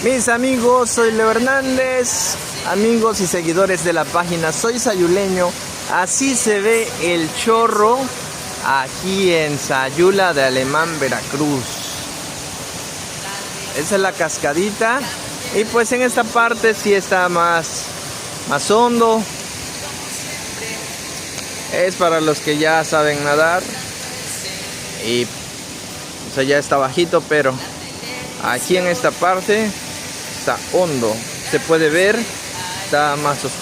Mis amigos, soy Leo Hernández, amigos y seguidores de la página Soy Sayuleño. Así se ve el chorro aquí en Sayula de Alemán, Veracruz. Esa es la cascadita. Y pues en esta parte sí está más hondo. Es para los que ya saben nadar. Y o sea, ya está bajito, pero aquí en esta parte está hondo. Se puede ver, está más oscuro.